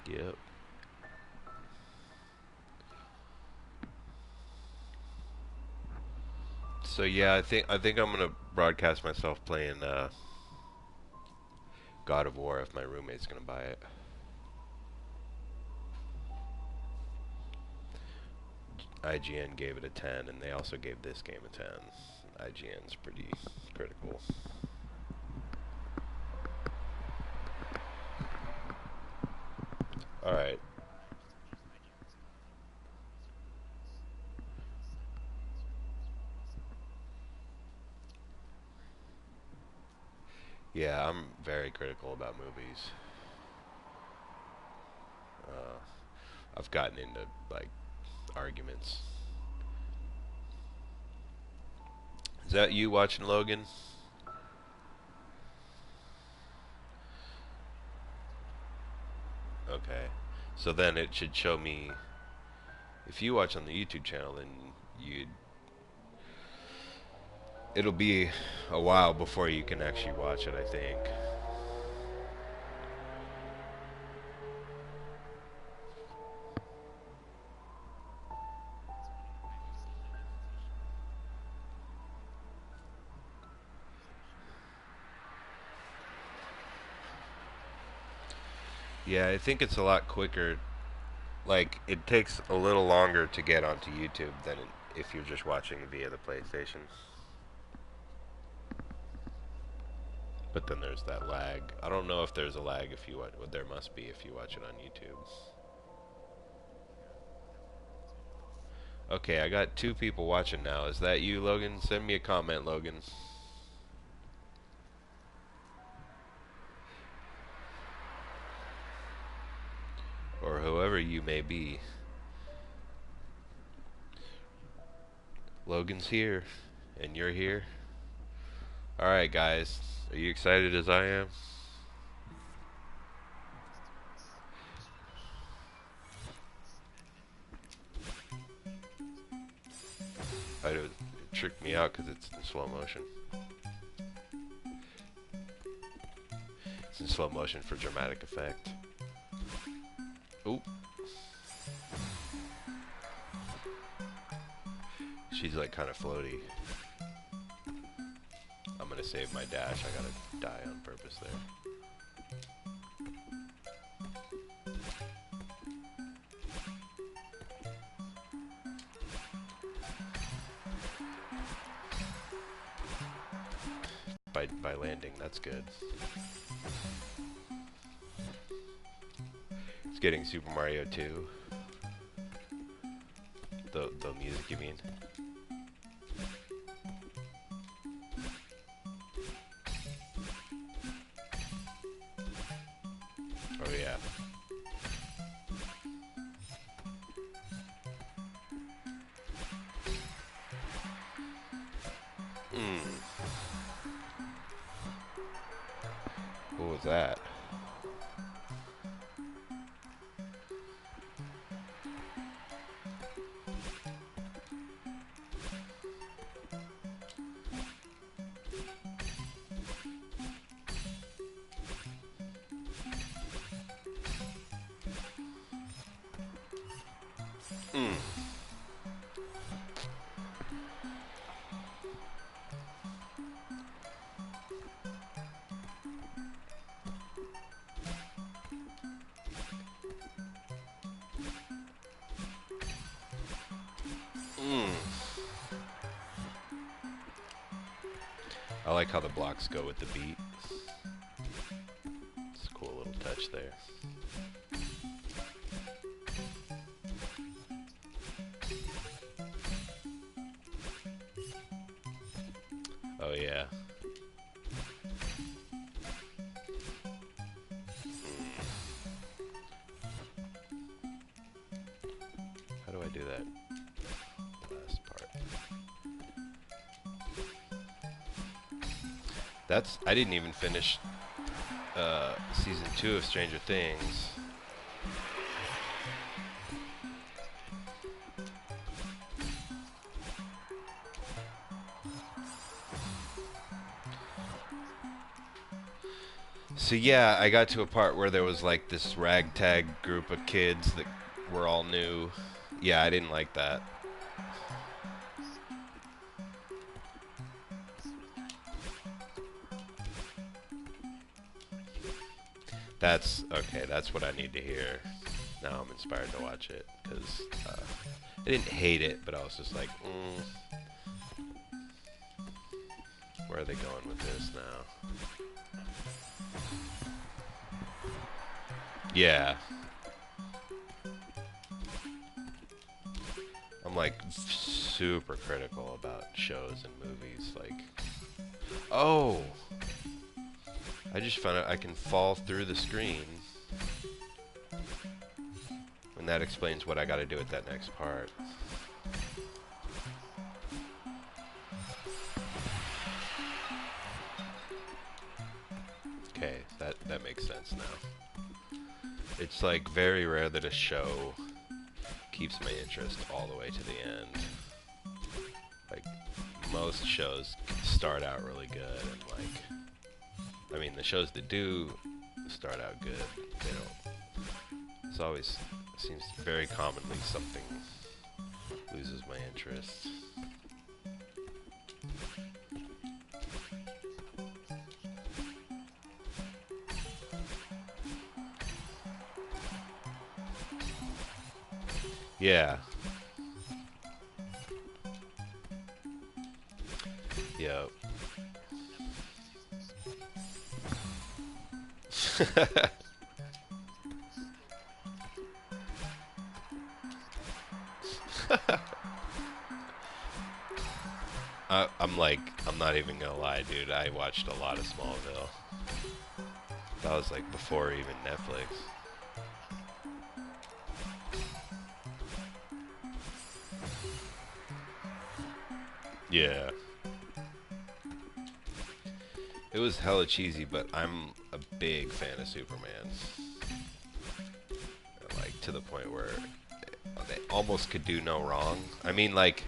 Yep. So yeah, I think I'm gonna broadcast myself playing God of War if my roommate's gonna buy it. IGN gave it a 10, and they also gave this game a 10. IGN's pretty critical. All right. Yeah, I'm very critical about movies. Uh, I've gotten into like arguments. Is that you watching Logan? Okay. So then it should show me if you watch on the YouTube channel, then you it'll be a while before you can actually watch it, I think. Yeah, I think it's a lot quicker. Like, it takes a little longer to get onto YouTube than if you're just watching via the PlayStation. But then there's that lag. I don't know if there's a lag if you watch. Well, there must be if you watch it on YouTube. Okay, I got 2 people watching now. Is that you, Logan? Send me a comment, Logan. Or whoever you may be. Logan's here, and you're here. Alright, guys. Are you excited as I am? It tricked me out because it's in slow motion. It's in slow motion for dramatic effect. Oop. She's like kind of floaty. I'm gonna save my dash. I gotta die on purpose there. By landing, that's good. It's getting Super Mario 2. The music, you mean? Oh yeah. What was that? I like how the blocks go with the beat. It's a cool little touch there. Oh yeah. How do I do that? Last part. I didn't even finish season 2 of Stranger Things. So yeah, I got to a part where there was like this ragtag group of kids that were all new. Yeah, I didn't like that. That's okay. That's what I need to hear. Now I'm inspired to watch it because I didn't hate it, but I was just like, where are they going with this now? Yeah. I'm like super critical about shows and movies. Like, oh, I just found out I can fall through the screen. And that explains what I gotta do at that next part. Okay, that makes sense now. It's like very rare that a show keeps my interest all the way to the end. Like, most shows start out really good and like, I mean, the shows that do start out good, they don't. It's always seems very commonly something loses my interest. Yeah. Yep. I'm not even gonna lie, dude. I watched a lot of Smallville. That was like before even Netflix. Yeah. It was hella cheesy, but I'm a big fan of Superman. Like, to the point where they almost could do no wrong. I mean, like,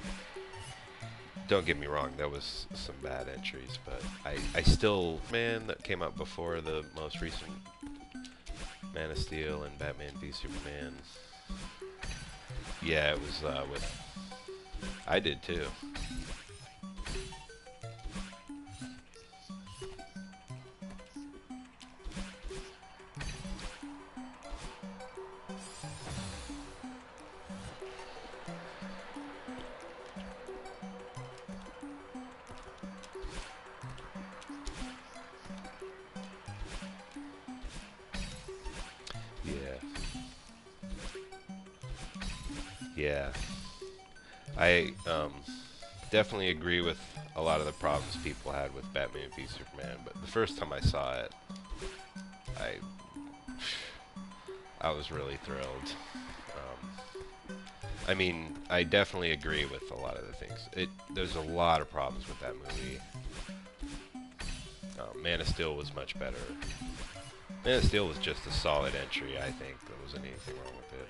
don't get me wrong, there was some bad entries, but I still, man, that came out before the most recent Man of Steel and Batman v Superman. Yeah, it was with, I did too. Yeah. Yeah. I definitely agree with a lot of the problems people had with Batman v Superman, but the first time I saw it, I I was really thrilled. I mean, I definitely agree with a lot of the things. There's a lot of problems with that movie. Man of Steel was much better. Man of Steel was just a solid entry, I think. There wasn't anything wrong with it.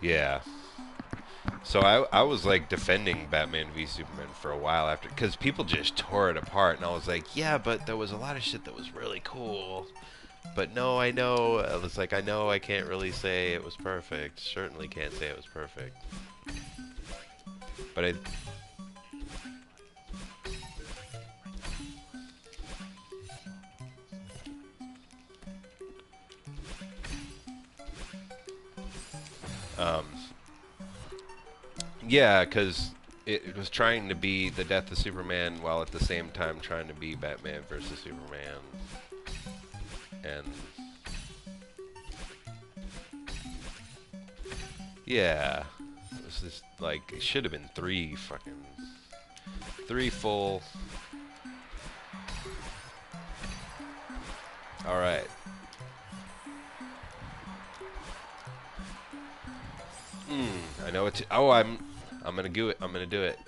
Yeah. So I was like defending Batman v Superman for a while after, because people just tore it apart, and I was like, yeah, but there was a lot of shit that was really cool. But no, I know. I was like, I know I can't really say it was perfect. Certainly can't say it was perfect. But um, yeah, because it was trying to be the death of Superman while at the same time trying to be Batman versus Superman. And yeah, it was just like, it should have been three full. All right. I know it. Oh, I'm gonna do it. I'm gonna do it.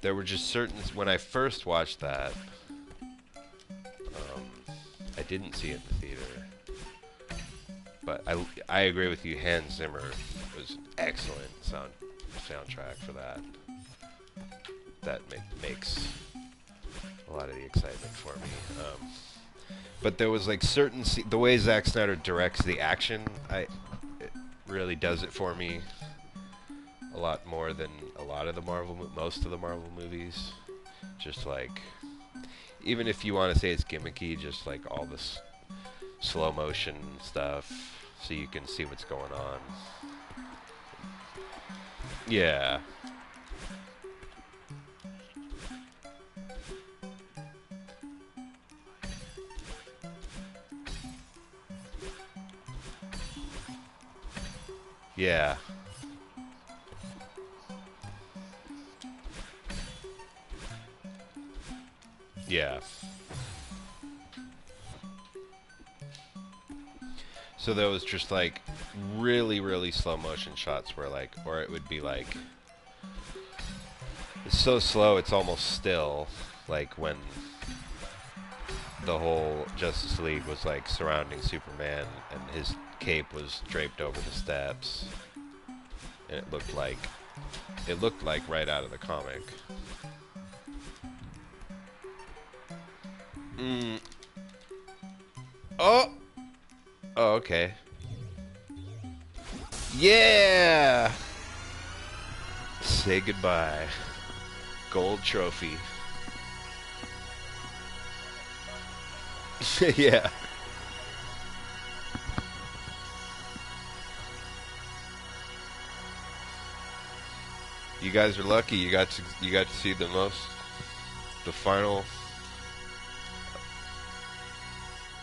There were just certain, when I first watched that, I didn't see it in the theater. But I agree with you. Hans Zimmer was an excellent soundtrack for that. That makes a lot of the excitement for me. But there was like certain the way Zack Snyder directs the action, it really does it for me a lot more than a lot of the most of the Marvel movies. Just like, even if you want to say it's gimmicky, just like all this slow motion stuff, so you can see what's going on. Yeah. Yeah. Yeah. So there was just like really, really slow motion shots where like, or it would be like, it's so slow it's almost still, like when the whole Justice League was like surrounding Superman and his cape was draped over the steps, and it looked like right out of the comic. Oh! Oh, okay. Yeah! Say goodbye. Gold trophy. Yeah. You guys are lucky. You got to see the final.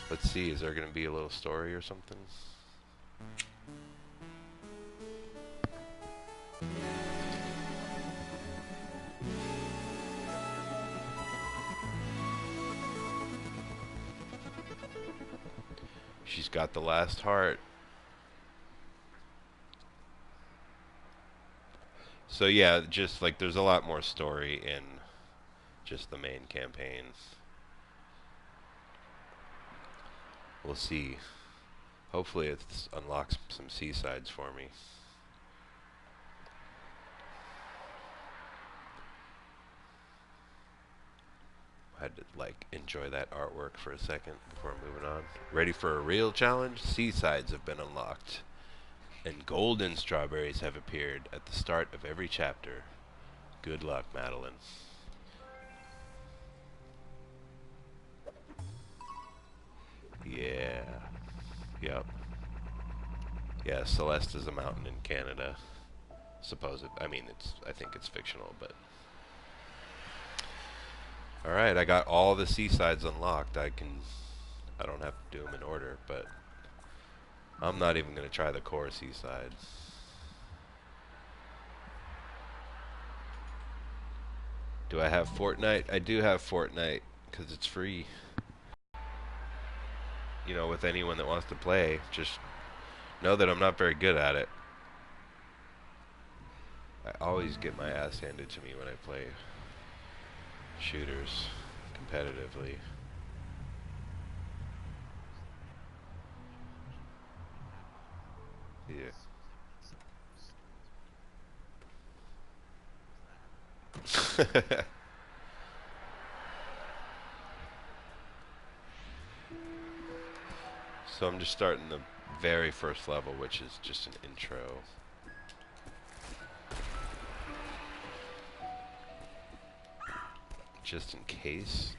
Let's see. Is there going to be a little story or something? She's got the last heart. So yeah, just like there's a lot more story in just the main campaign. We'll see. Hopefully it unlocks some C-sides for me. I had to like enjoy that artwork for a second before moving on. Ready for a real challenge? C-sides have been unlocked, and golden strawberries have appeared at the start of every chapter. Good luck, Madeline. Yeah. Yep. Yeah, Celeste is a mountain in Canada. I mean, I think it's fictional, but... Alright, I got all the C-sides unlocked. I don't have to do them in order, but... I'm not even going to try the core C-side. Do I have Fortnite? I do have Fortnite, because it's free. You know, with anyone that wants to play, just know that I'm not very good at it. I always get my ass handed to me when I play shooters competitively. Yeah. So I'm just starting the very first level, which is just an intro. Just in case.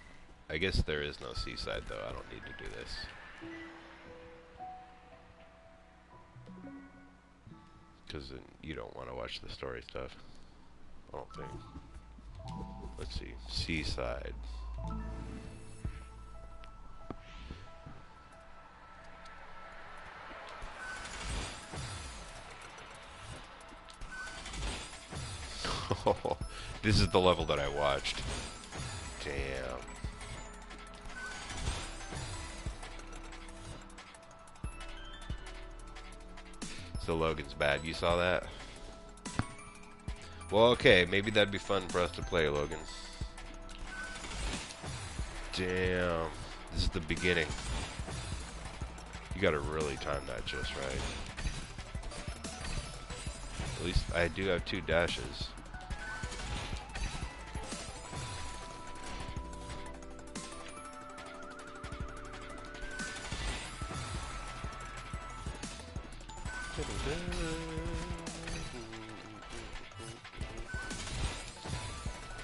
I guess there is no seaside though. I don't need to do this. Because you don't want to watch the story stuff. I don't think. Let's see. Seaside. This is the level that I watched. Damn. So Logan's bad. You saw that? Well, okay. Maybe that'd be fun for us to play, Logan. Damn. This is the beginning. You gotta really time that just right. At least I do have 2 dashes.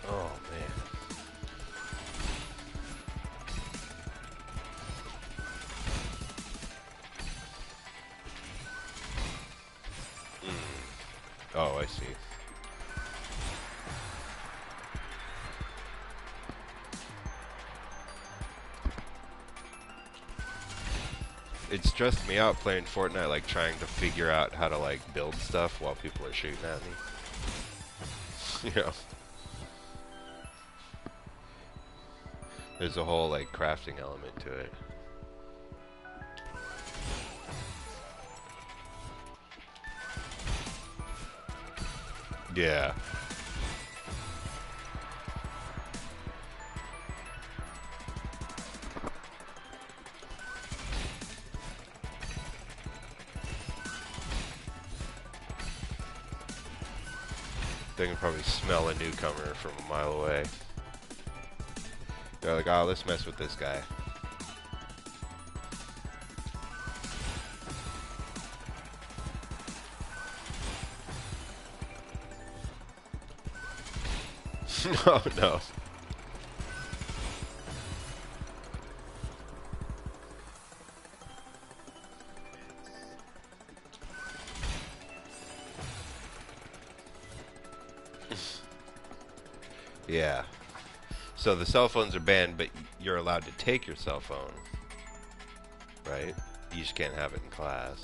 Oh man. Oh, I see. It stressed me out playing Fortnite, like trying to figure out how to like build stuff while people are shooting at me. You know, there's a whole like crafting element to it. Yeah. They can probably smell a newcomer from a mile away. They're like, oh, let's mess with this guy. Oh, no. Yeah. So the cell phones are banned, but you're allowed to take your cell phone. Right? You just can't have it in class.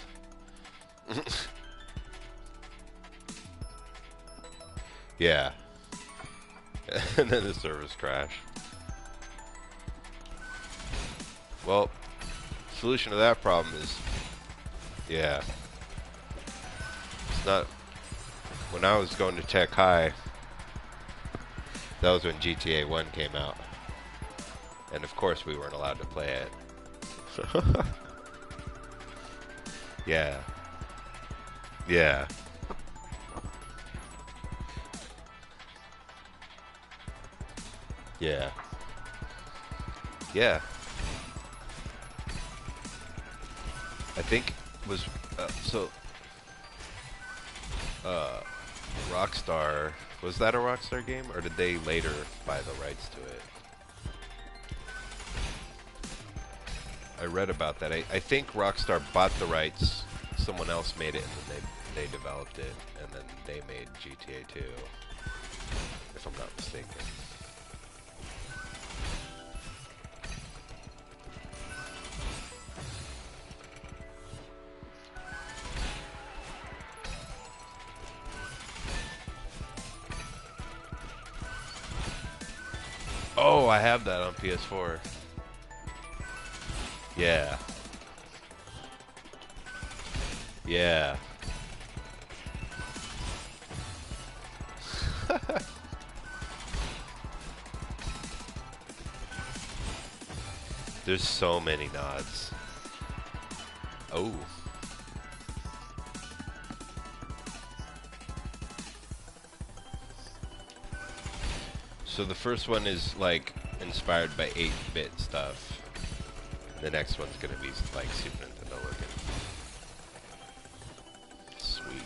Yeah. And then the servers crash. Well, solution to that problem is, yeah. It's not, when I was going to Tech High, that was when GTA 1 came out. And of course we weren't allowed to play it. Yeah. Yeah. Yeah. Yeah. I think was Rockstar, was that a Rockstar game, or did they later buy the rights to it? I read about that. I think Rockstar bought the rights, someone else made it, and then they developed it, and then they made GTA 2, if I'm not mistaken. Oh, I have that on PS4. Yeah. Yeah. There's so many nods. Oh. So the first one is like inspired by 8-bit stuff. The next one's gonna be like Super Nintendo looking. Sweet.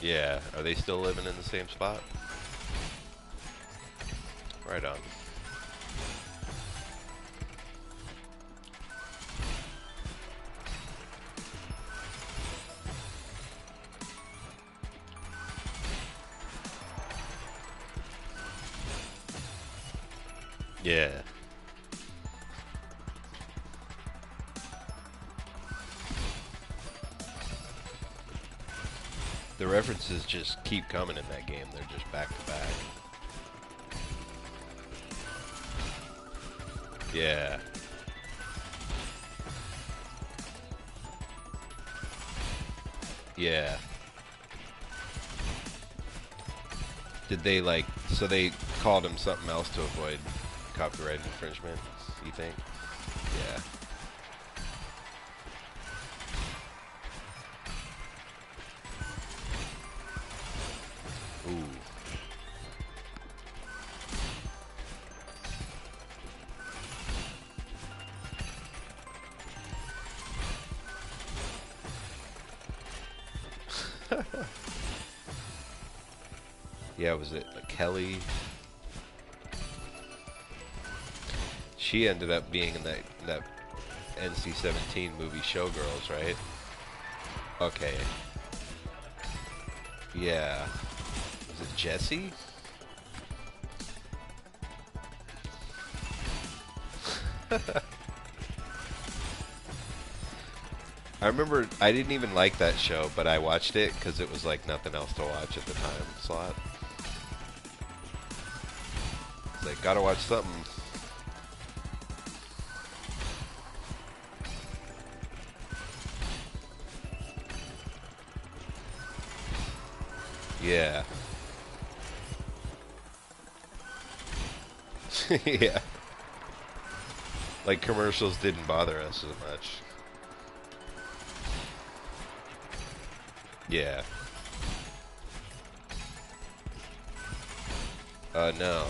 Yeah, are they still living in the same spot? Right on. Yeah. The references just keep coming in that game. They're just back to back. Yeah. Yeah. Did they like? So they called him something else to avoid copyright infringement. You think? Yeah. Ooh. Yeah, was it Kelly? She ended up being in that NC-17 movie Showgirls, right? Okay. Yeah. Was it Jessie? I remember I didn't even like that show, but I watched it because it was like nothing else to watch at the time slot. It's like, gotta watch something. Yeah. Yeah. Like, commercials didn't bother us as much. Yeah. No.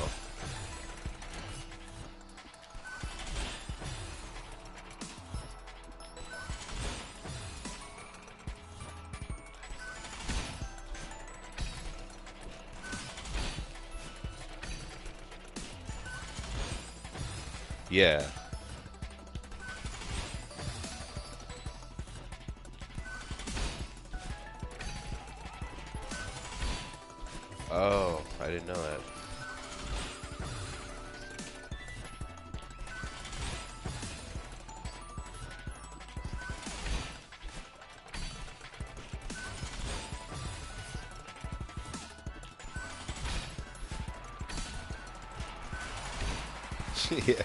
Yeah. Oh, I didn't know that. Yeah.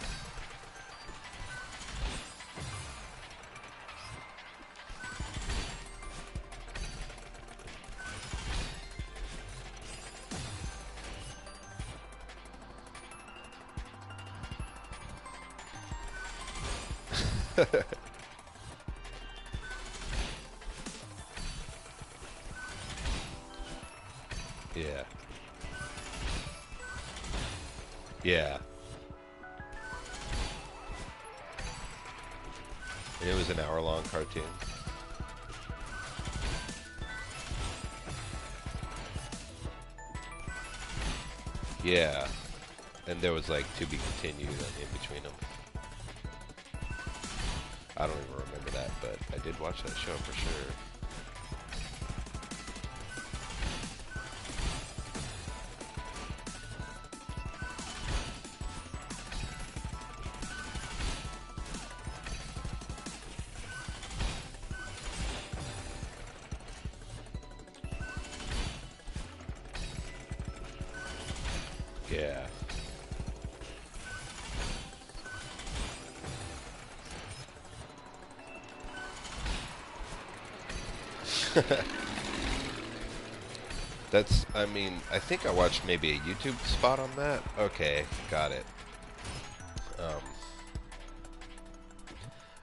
Yeah. Yeah. And it was an hour-long cartoon. Yeah. And there was like to be continued in between them. I don't even remember that, but I did watch that show for sure. Yeah. That's, I mean, I think I watched maybe a YouTube spot on that. Okay, got it. Um,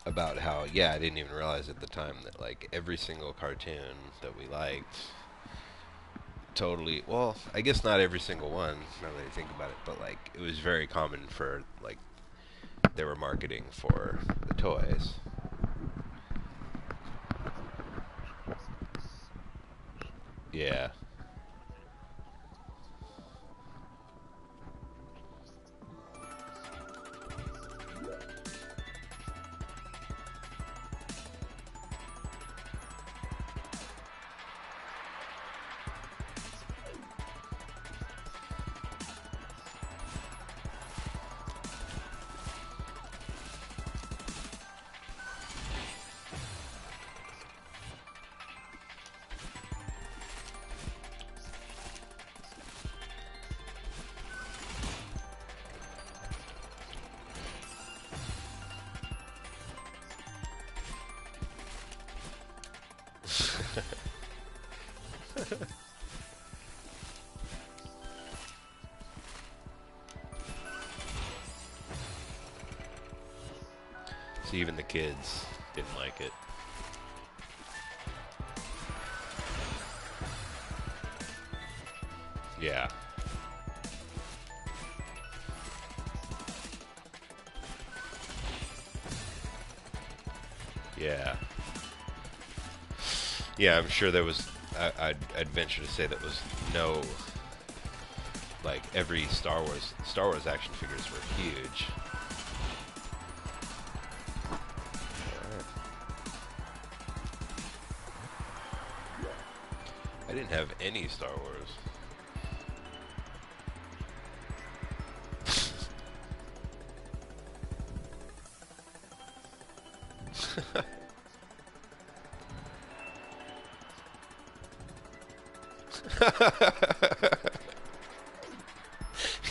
about how, yeah, I didn't even realize at the time that, like, every single cartoon that we liked totally, well, I guess not every single one, now that I think about it, but, like, it was very common for, like, they were marketing for the toys. Yeah. Even the kids didn't like it. Yeah. Yeah. Yeah, I'm sure there was... I'd venture to say that was no... Like, every Star Wars action figures were huge. I didn't have any Star Wars.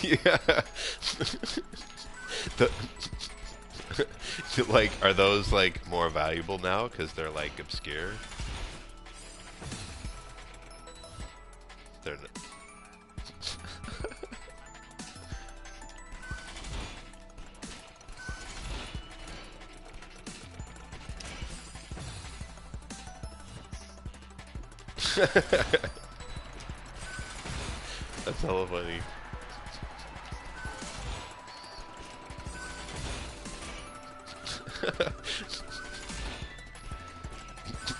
Yeah. the, like, are those like more valuable now because they're like obscure? They're. That's hella funny.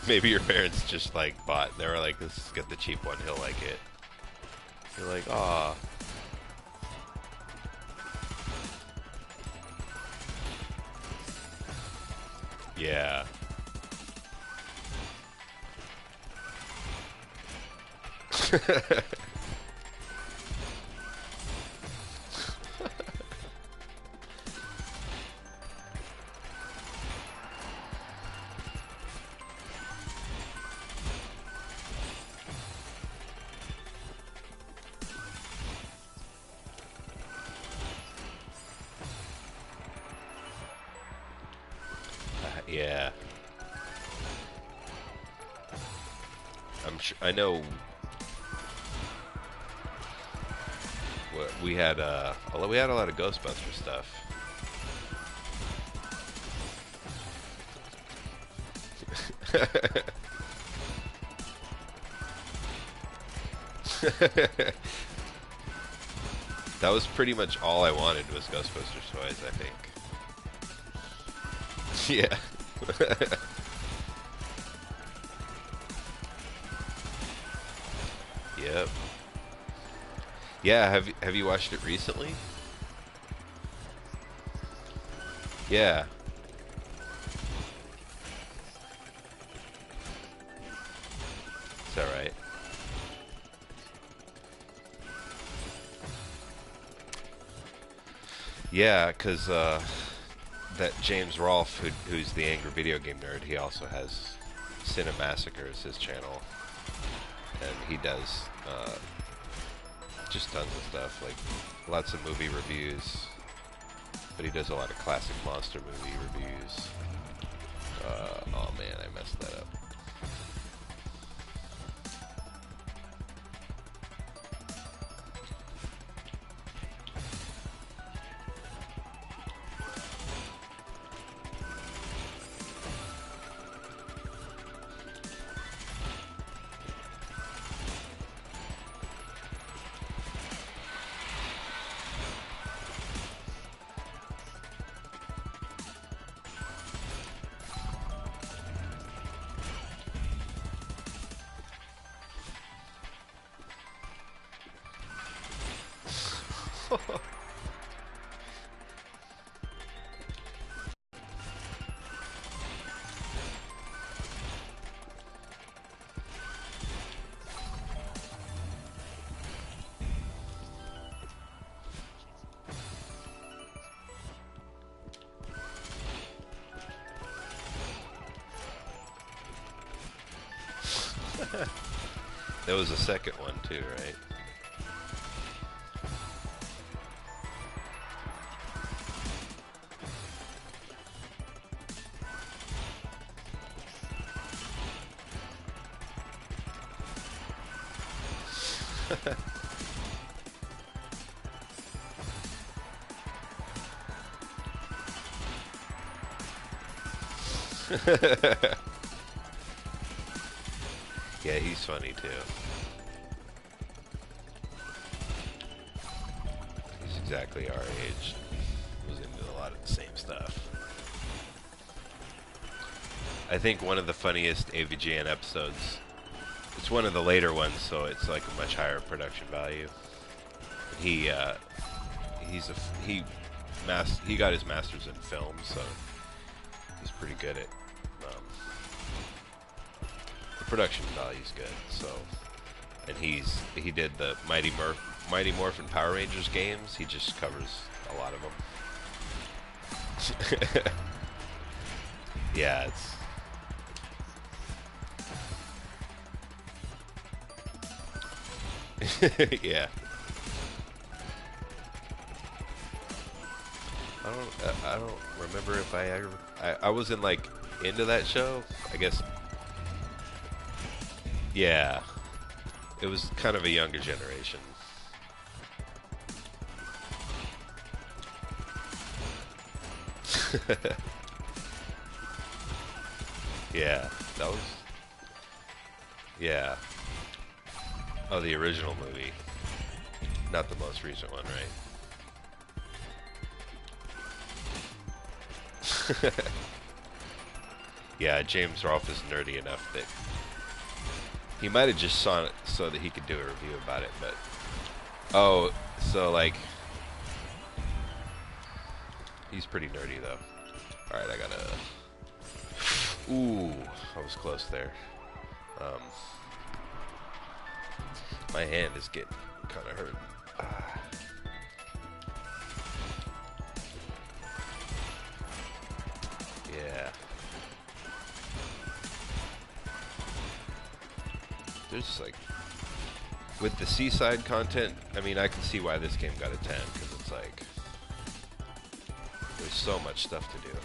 Maybe your parents just like bought. They were like, "Let's get the cheap one. He'll like it." You're like, "Aw." Yeah. Yeah. I'm sure. I know. We had a lot of Ghostbuster stuff. That was pretty much all I wanted was Ghostbusters toys, I think. Yeah. Yep. Yeah, have you watched it recently? Yeah. Is that right? Yeah, because that James Rolfe, who's the Angry Video Game Nerd, he also has Cinemassacres, his channel, and he does just tons of stuff, like lots of movie reviews, but he does a lot of classic monster movie reviews. Oh man, I messed that up. There was a second one too, right? Yeah, he's funny too. He's exactly our age. Was into a lot of the same stuff. I think one of the funniest AVGN episodes, it's one of the later ones, so it's like a much higher production value. He got his master's in film, so he's pretty good at the production value's good. So, and he did the Mighty Morphin Power Rangers games. He just covers a lot of them. Yeah, it's. Yeah. I don't remember if I wasn't like into that show. I guess. Yeah. It was kind of a younger generation. Yeah, that was. Yeah. Oh, the original movie. Not the most recent one, right? Yeah, James Rolfe is nerdy enough that he might have just saw it so that he could do a review about it, but... Oh, so, like... He's pretty nerdy, though. Alright, I gotta... Ooh, I was close there. My hand is getting kind of hurt. Yeah. There's like, with the seaside content, I mean, I can see why this game got a 10, because it's like, there's so much stuff to do.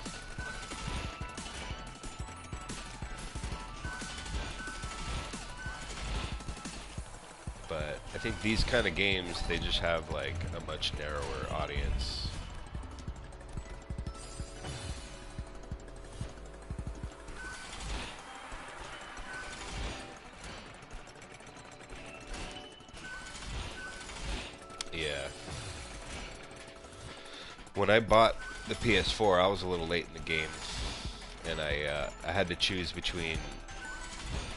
But I think these kind of games, they just have like a much narrower audience. Yeah. When I bought the PS4, I was a little late in the game, and I had to choose between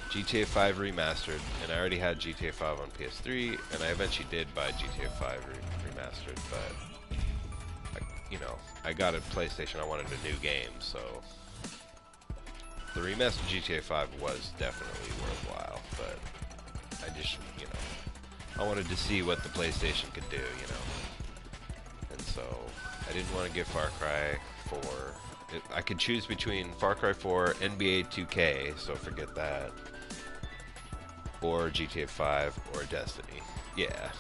GTA 5 Remastered, and I already had GTA 5 on PS3, and I eventually did buy GTA 5 Remastered, but I got a PlayStation. I wanted a new game, so the remastered GTA 5 was definitely worthwhile, but I just, I wanted to see what the PlayStation could do, and so I didn't want to get Far Cry 4. I could choose between Far Cry 4, NBA 2K, so forget that, or GTA 5, or Destiny. Yeah.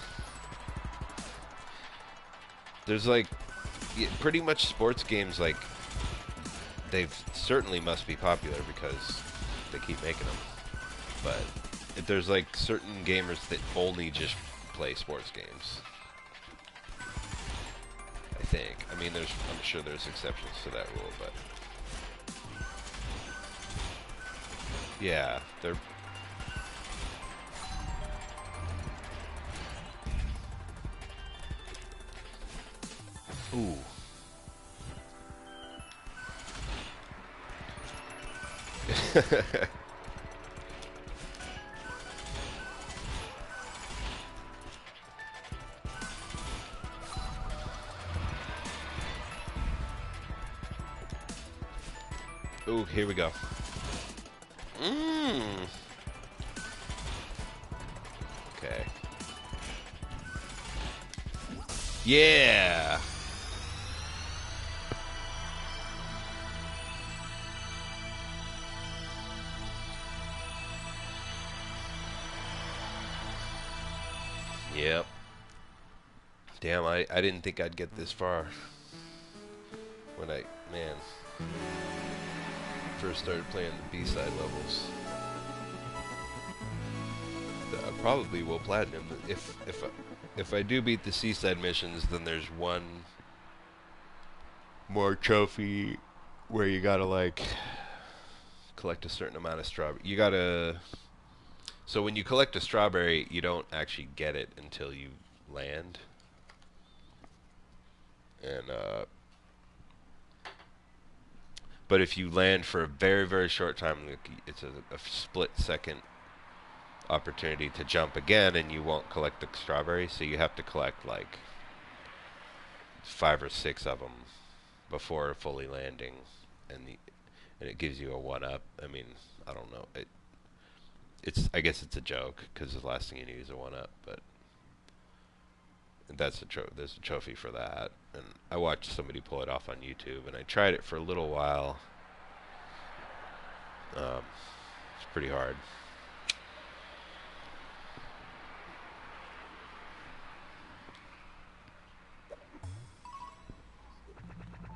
There's like, pretty much sports games, like, they've certainly must be popular because they keep making them. But there's like certain gamers that only just play sports games. I think. I mean, I'm sure there's exceptions to that rule, but yeah, they're. Ooh. Ooh, here we go. Okay. Yeah. Yep. Damn, I didn't think I'd get this far. When man, first started playing the B-side levels. I probably will platinum. If I do beat the C-side missions, then there's one more trophy where you gotta like collect a certain amount of strawberry. You gotta. So when you collect a strawberry, you don't actually get it until you land. And but if you land for a very, very short time, it's a split second opportunity to jump again, and you won't collect the strawberry. So you have to collect like 5 or 6 of them before fully landing, and it gives you a 1-up. I mean, I don't know. I guess it's a joke because the last thing you need is a 1-up, but there's a trophy for that. And I watched somebody pull it off on YouTube, and I tried it for a little while. It's pretty hard.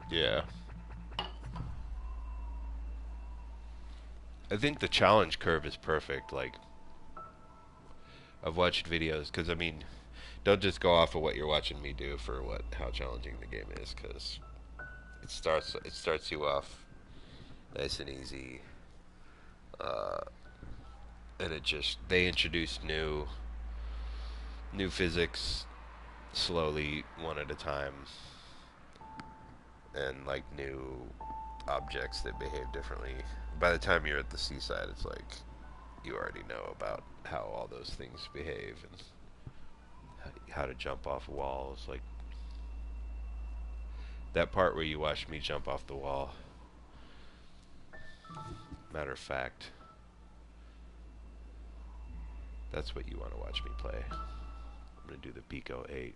Yeah. I think the challenge curve is perfect. Like, I've watched videos, because, I mean, don't just go off of what you're watching me do for how challenging the game is, because it starts you off nice and easy, uh, and they introduce new physics slowly, one at a time, and like new objects that behave differently. By the time you're at the seaside, it's like you already know about how all those things behave and how to jump off walls. Like that part where you watched me jump off the wall. Matter of fact, that's what you want to watch me play. I'm going to do the Pico 8.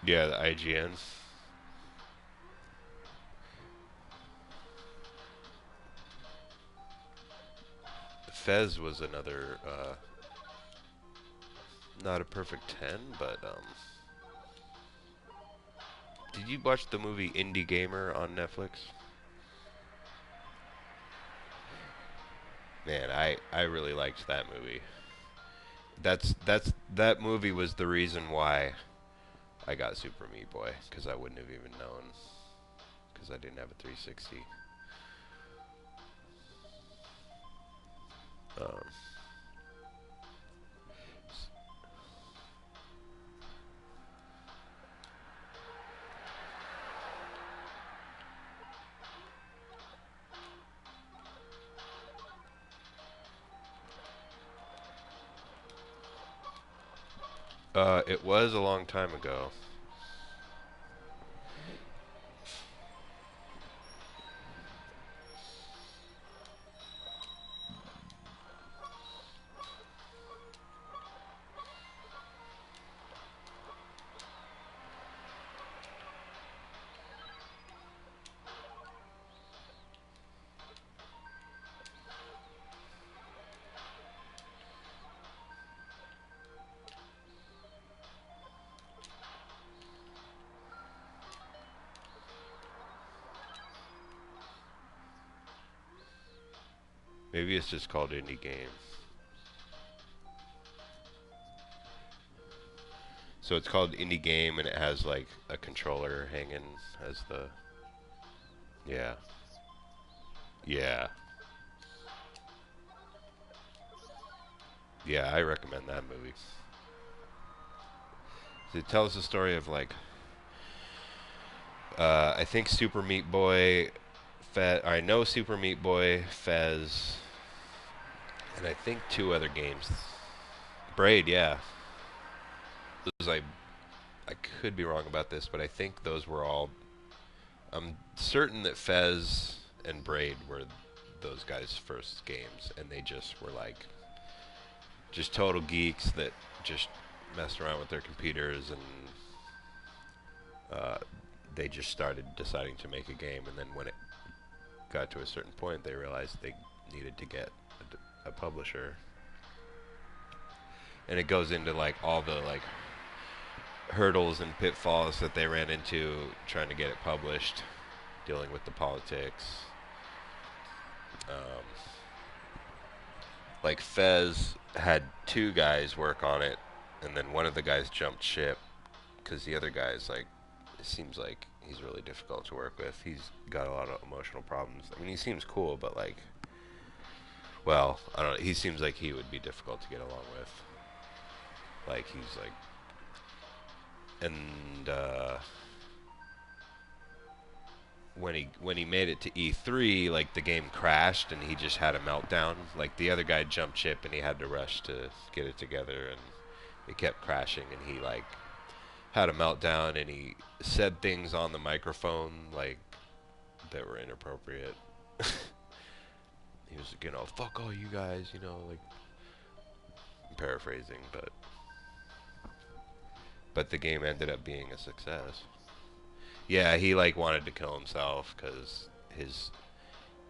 Yeah, the IGN. Fez was another, not a perfect 10, but, did you watch the movie Indie Gamer on Netflix? Man, I really liked that movie. That movie was the reason why I got Super Meat Boy, because I wouldn't have even known, because I didn't have a 360. Um, it was a long time ago. Maybe it's just called Indie Game. So it's called Indie Game, and it has like a controller hanging as the. Yeah. Yeah. Yeah, I recommend that movie. It tells the story of like, I think Super Meat Boy, I know Super Meat Boy, Fez, and I think 2 other games. Braid, yeah. Those I could be wrong about this, but I think those were all. I'm certain that Fez and Braid were those guys' first games, and they just were like just total geeks that just messed around with their computers, and uh, they just started deciding to make a game, and then when it got to a certain point, they realized they needed to get a publisher, and it goes into like all the like hurdles and pitfalls that they ran into trying to get it published, dealing with the politics. Um, like Fez had two guys work on it, and then one of the guys jumped ship because the other guy's like, it seems like he's really difficult to work with. He's got a lot of emotional problems. I mean, he seems cool, but like, well, I don't know. He seems like he would be difficult to get along with. Like he's like, and when he made it to E3, like the game crashed and he just had a meltdown. Like the other guy jumped ship and he had to rush to get it together, and it kept crashing, and he like had a meltdown, and he said things on the microphone like that were inappropriate. He was like, you know, fuck all you guys, you know, like I'm paraphrasing, but the game ended up being a success. Yeah, he like wanted to kill himself because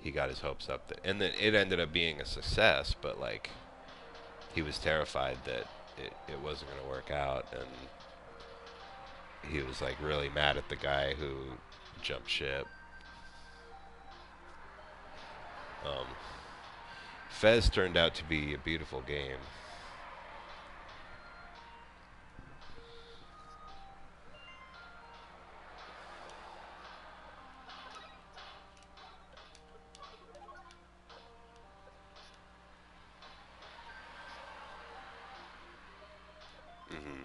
he got his hopes up, and then it ended up being a success. But like he was terrified that it wasn't going to work out, and he was like really mad at the guy who jumped ship. Um, Fez turned out to be a beautiful game. Hmm.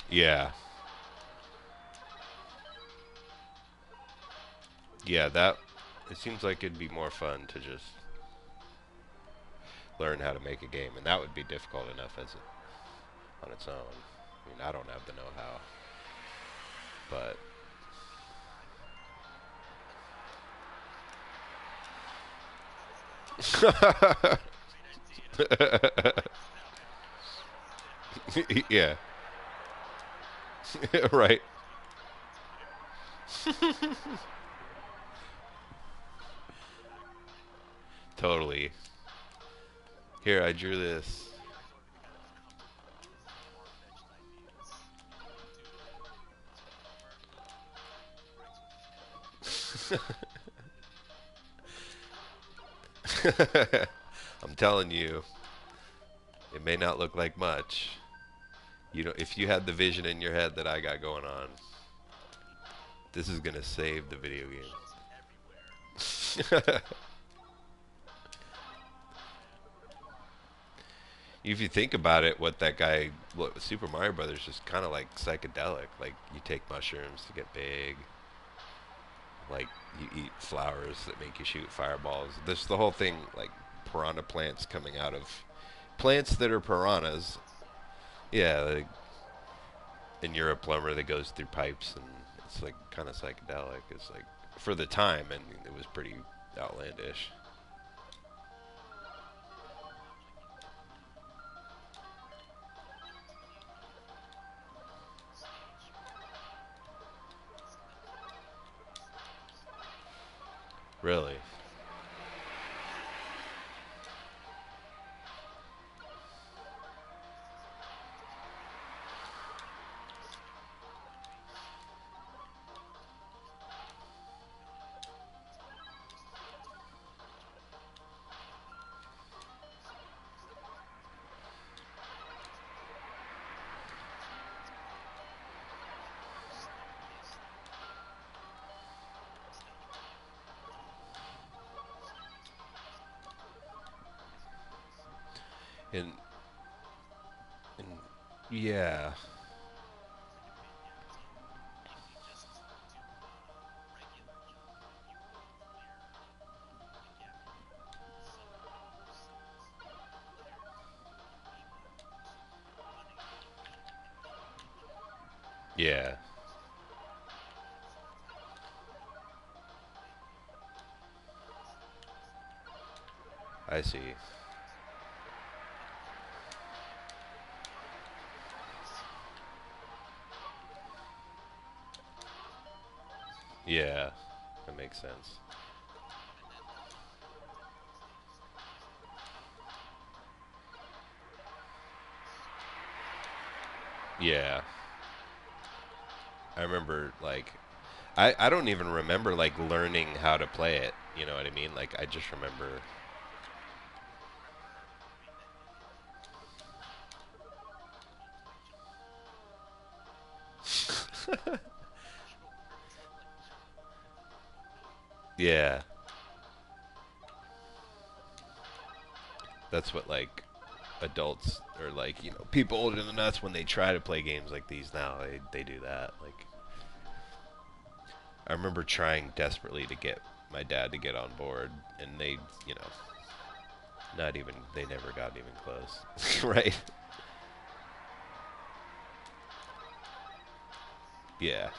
Yeah, yeah. That it seems like it'd be more fun to just learn how to make a game, and that would be difficult enough as on its own. I mean, I don't have the know-how, but yeah, right. Totally. Here, I drew this. I'm telling you, it may not look like much. You know, if you had the vision in your head that I got going on, this is gonna save the video game. If you think about it, what Super Mario Brothers is kind of like psychedelic. Like you take mushrooms to get big. Like you eat flowers that make you shoot fireballs. There's the whole thing, like piranha plants coming out of plants that are piranhas. Yeah, like, and you're a plumber that goes through pipes, and it's like kind of psychedelic. It's like for the time, and it was pretty outlandish. Really. And and yeah, yeah, I see. Yeah, that makes sense. Yeah, I remember like I don't even remember like learning how to play it. You know what I mean? Like I just remember. Yeah, that's what like adults or like people older than us when they try to play games like these now they do that. Like I remember trying desperately to get my dad to get on board, and not even they never got even close. Right? Yeah.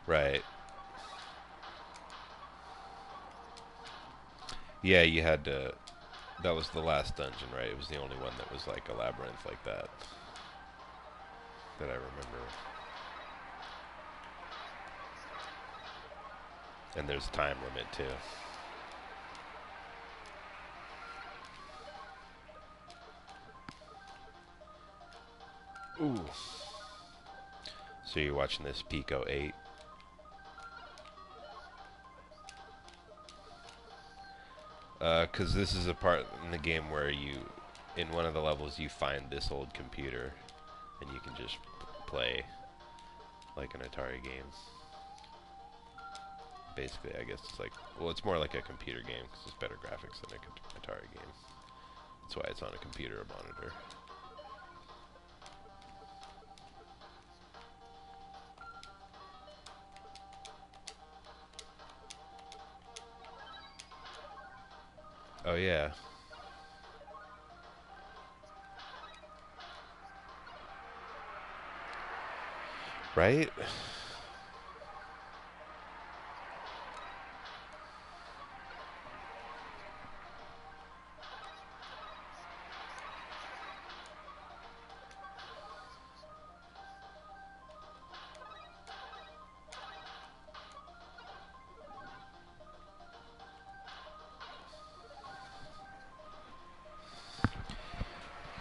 Right. Yeah, you had to. That was the last dungeon, right? It was the only one that was like a labyrinth like that that I remember. And there's a time limit too. Ooh. So you're watching this Pico 8. Because this is a part in the game where in one of the levels, you find this old computer, and you can just play like an Atari game. Basically, I guess it's like, well, it's more like a computer game because it's better graphics than a Atari game. That's why it's on a computer or monitor. Oh yeah, right?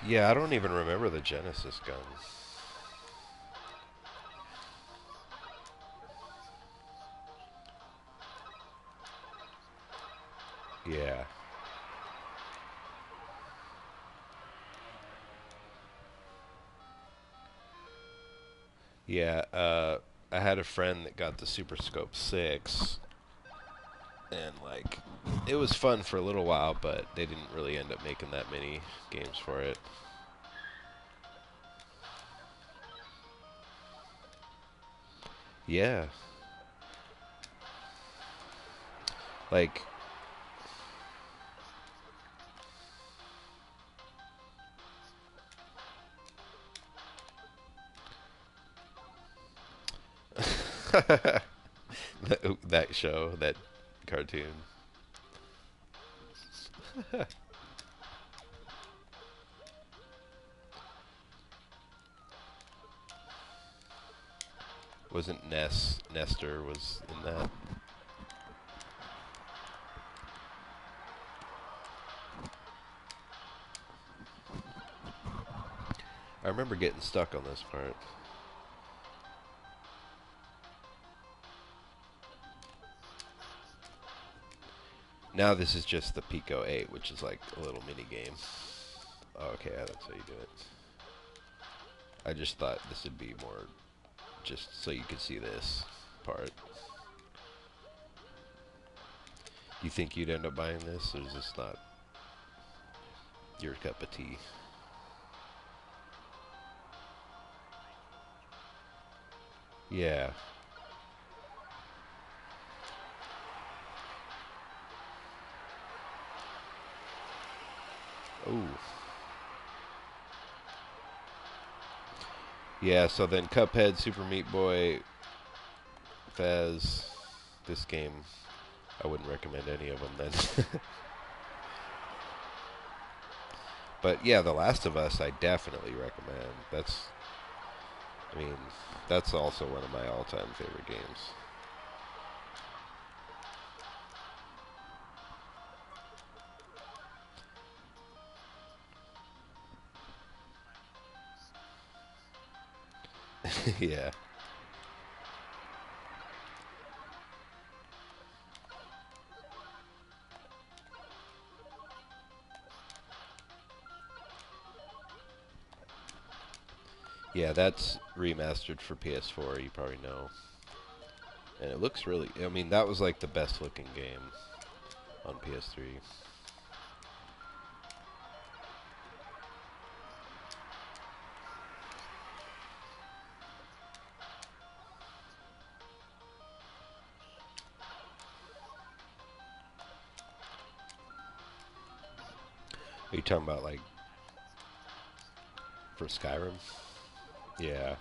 Yeah, I don't even remember the Genesis gun. Yeah. Yeah, I had a friend that got the Super Scope 6, and like, it was fun for a little while, but they didn't really end up making that many games for it. Yeah, like, that show, that cartoon. Wasn't Nestor was in that? I remember getting stuck on this part. Now this is just the Pico 8, which is like a little mini game. Oh, okay, that's how you do it. I just thought this would be more just so you could see this part. You think you'd end up buying this, or is this not your cup of tea? Yeah. Ooh. Yeah, so then Cuphead, Super Meat Boy, Fez, this game, I wouldn't recommend any of them then. But yeah, The Last of Us, I definitely recommend. I mean, that's also one of my all-time favorite games. Yeah. Yeah, that's remastered for PS4, you probably know. And it looks really, I mean, that was like the best looking game on PS3. Are you talking about like for Skyrim? Yeah.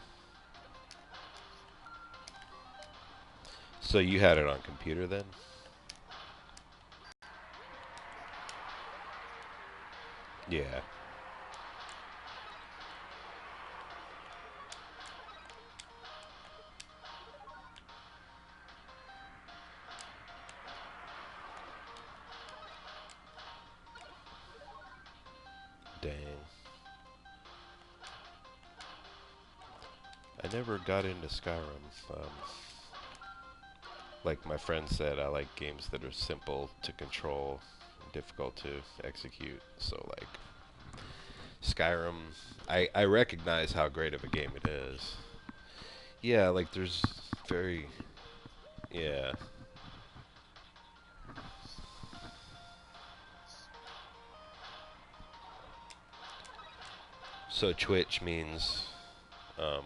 So you had it on computer then? Yeah. Dang. I never got into Skyrim. Like my friend said, I like games that are simple to control, difficult to execute. So like Skyrim, I recognize how great of a game it is. Yeah, like there's very, yeah. So Twitch means, um,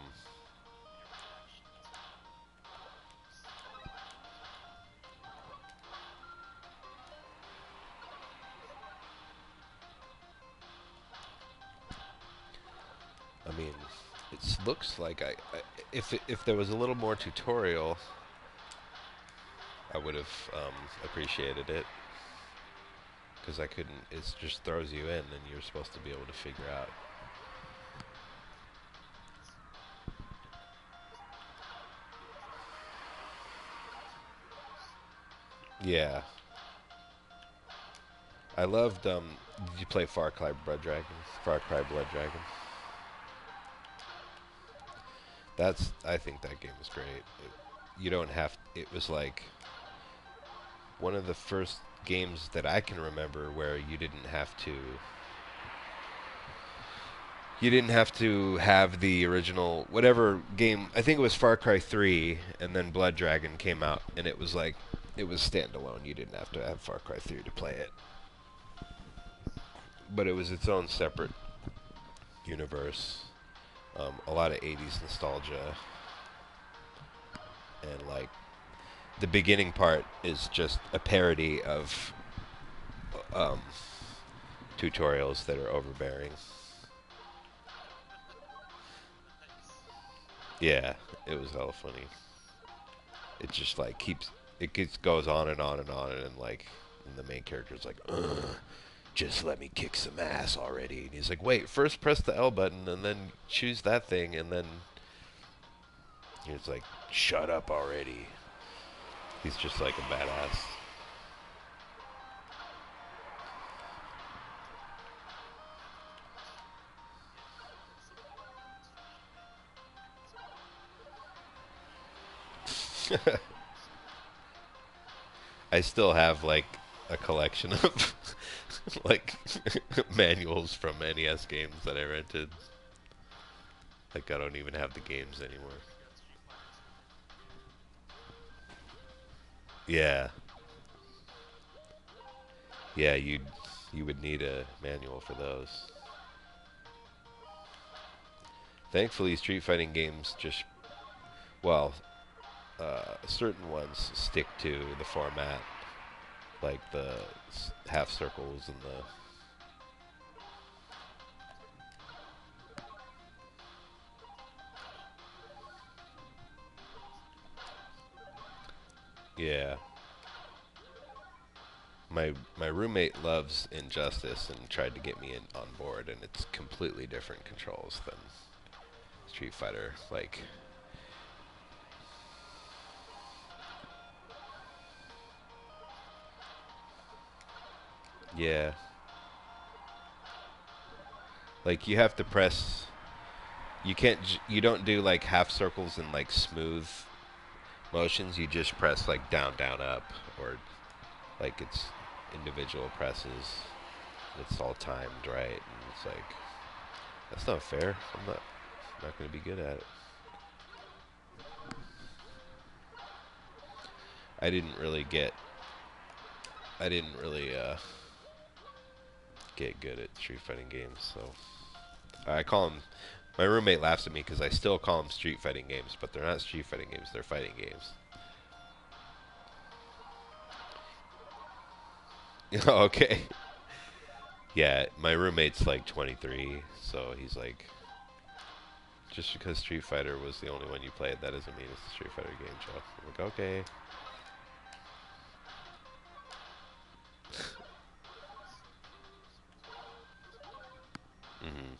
I mean, it looks like if there was a little more tutorial, I would have appreciated it. Because I couldn't, it just throws you in and you're supposed to be able to figure out. Yeah. I loved, did you play Far Cry Blood Dragon? Far Cry Blood Dragon? I think that game was great. You don't have, it was like one of the first games that I can remember where you didn't have to have the original whatever game. I think it was Far Cry 3, and then Blood Dragon came out, and it was like it was standalone. You didn't have to have Far Cry 3 to play it, but it was its own separate universe. A lot of 80s nostalgia, and like the beginning part is just a parody of um, tutorials that are overbearing. Yeah, it was hella funny. It just like goes on and on and on, and like and the main character's like, ugh, just let me kick some ass already. And he's like, wait, first press the L button and then choose that thing, and then he's like, shut up already. He's just like a badass. I still have like a collection of like manuals from NES games that I rented. Like I don't even have the games anymore. Yeah, yeah, you would need a manual for those. Thankfully, Street Fighting games just well, certain ones stick to the format, like the half circles and the. Yeah. My roommate loves Injustice and tried to get me on board, and it's completely different controls than Street Fighter. Like, yeah, like you have to press. You can't. You don't do like half circles and like smooth motions. You just press like down, down, up, or like it's individual presses. It's all timed right, and it's like that's not fair. I'm not going to be good at it. I didn't really get. I didn't really get good at Street Fighting games, so I call them. My roommate laughs at me because I still call them Street Fighting games, but they're not Street Fighting games. They're fighting games. Okay. Yeah, my roommate's like 23, so he's like, just because Street Fighter was the only one you played, that doesn't mean it's a Street Fighter game, Joe. I'm like, okay. Hmm.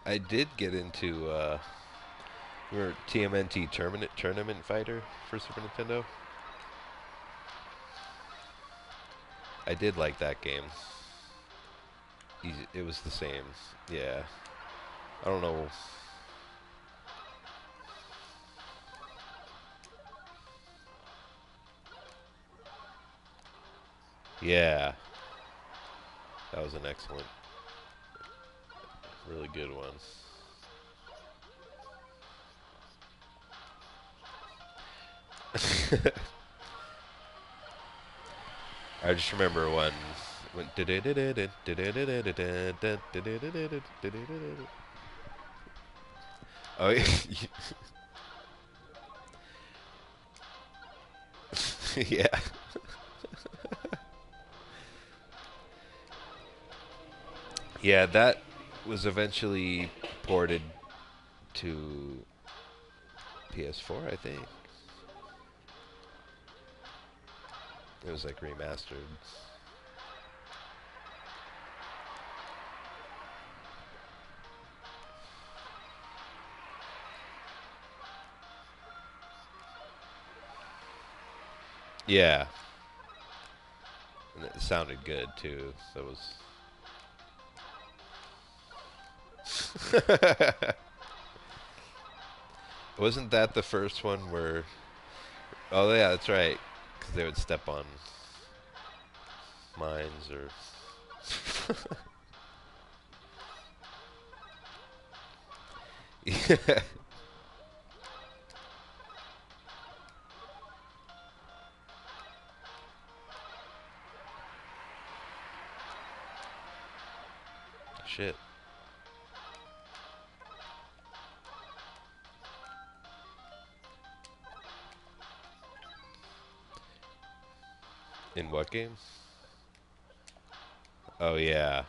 I did get into TMNT tournament fighter for Super Nintendo. I did like that game. It was the same. Yeah. I don't know. Yeah. That was an excellent, really good one. I just remember when oh yeah. Yeah, that was eventually ported to PS4, I think. It was like remastered. Yeah, and it sounded good too. So it was. Wasn't that the first one where? Oh yeah, that's right. Because they would step on mines or. Yeah. Shit. In what game? Oh yeah.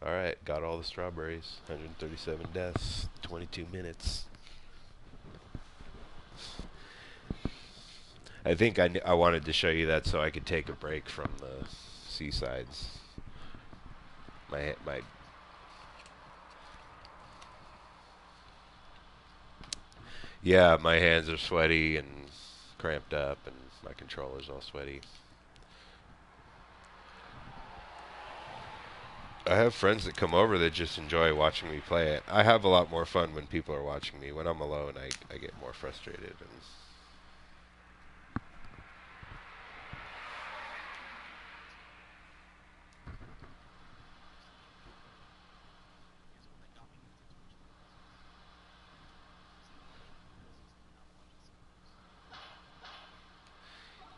All right, got all the strawberries. 137 deaths, 22 minutes. I think I wanted to show you that so I could take a break from the seasides. My yeah, my hands are sweaty and cramped up, and my controller's all sweaty. I have friends that come over that just enjoy watching me play it. I have a lot more fun when people are watching me. When I'm alone, I get more frustrated.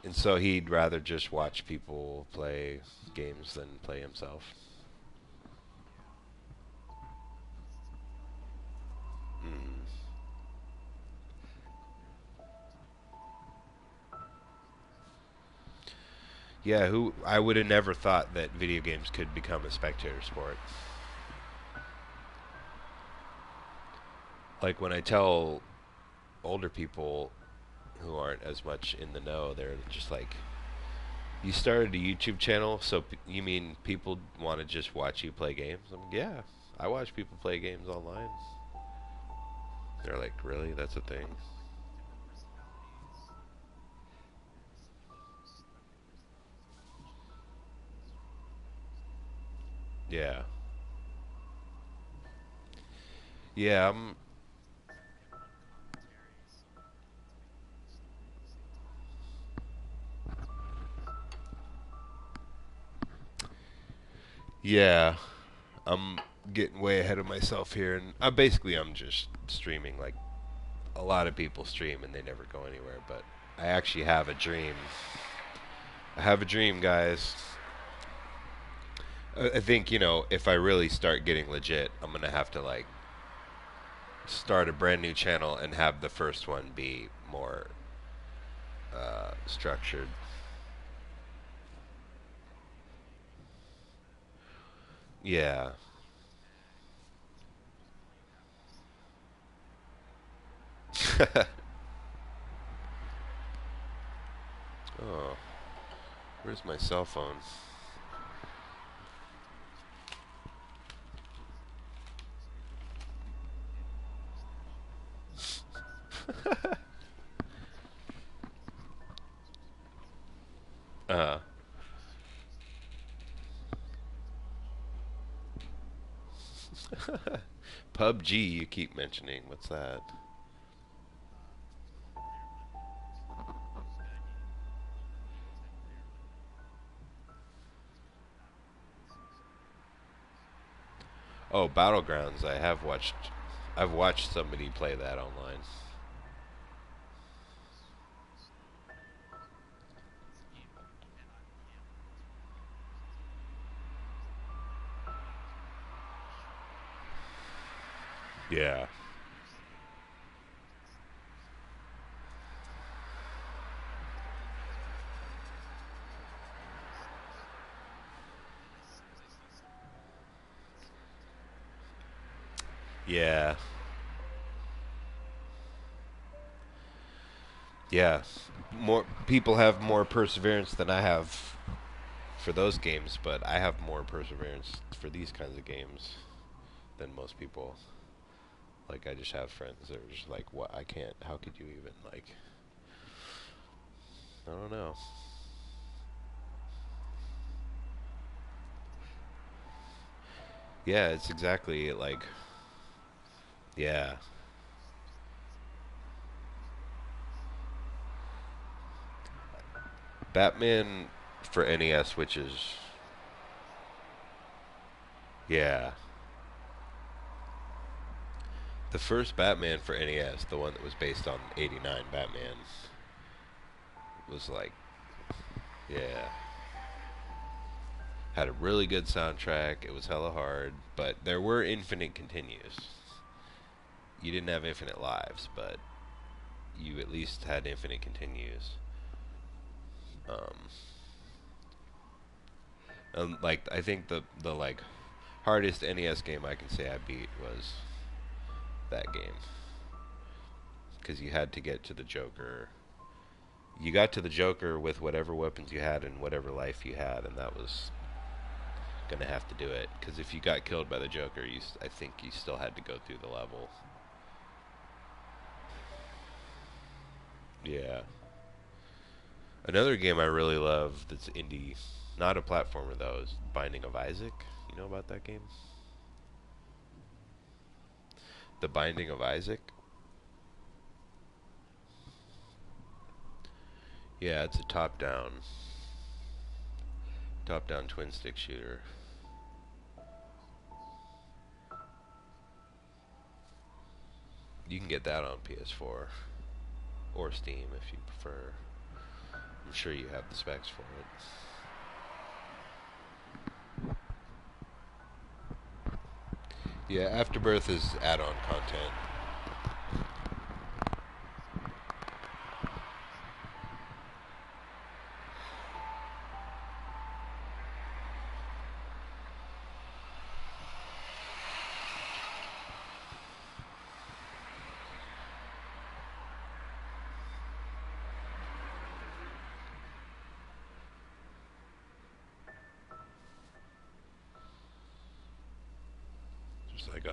And so he'd rather just watch people play games than play himself. Mm. Yeah, who I would have never thought that video games could become a spectator sport. Like when I tell older people who aren't as much in the know, they're just like, "You started a YouTube channel, so you mean people want to just watch you play games?" I'm like, "Yeah, I watch people play games online." They're like, "Really? That's a thing?" Yeah. Yeah, yeah. I'm getting way ahead of myself here, and I'm just streaming like a lot of people stream and they never go anywhere. But I actually have a dream. I have a dream, guys. I think if I really start getting legit, I'm gonna have to like start a brand new channel and have the first one be more structured. Yeah. Oh, where's my cell phone? uh, PUBG you keep mentioning. What's that? Oh, Battlegrounds. I've watched somebody play that online. Yeah. Yeah. Yeah. More people have more perseverance than I have for those games, but I have more perseverance for these kinds of games than most people. Like I just have friends that are just like, "What? I can't. How could you even like?" I don't know. Yeah, it's exactly like, yeah, Batman for NES, which is, yeah, the first Batman for NES, the one that was based on '89 Batman, was like, yeah, had a really good soundtrack. It was hella hard, but there were infinite continues. You didn't have infinite lives, but you at least had infinite continues. Um, and like I think the like hardest NES game I can say I beat was that game because you had to get to the Joker. You got to the Joker with whatever weapons you had and whatever life you had, and that was gonna have to do it. Because if you got killed by the Joker, I think you still had to go through the level. Yeah. Another game I really love that's indie, not a platformer though, is Binding of Isaac. You know about that game? The Binding of Isaac. Yeah, it's a top-down twin stick shooter. You can get that on PS4 or Steam if you prefer. I'm sure you have the specs for it. Yeah, Afterbirth is add-on content. like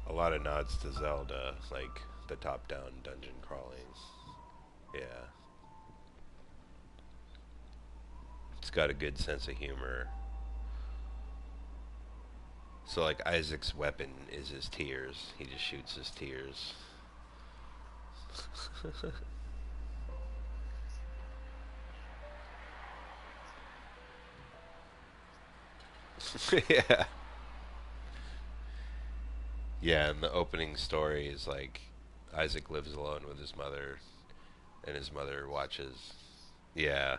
a lot of nods to Zelda, like the top-down dungeon crawling. Yeah, it's got a good sense of humor. So like Isaac's weapon is his tears. He just shoots his tears. Yeah. Yeah, and the opening story is like Isaac lives alone with his mother, and his mother watches. Yeah,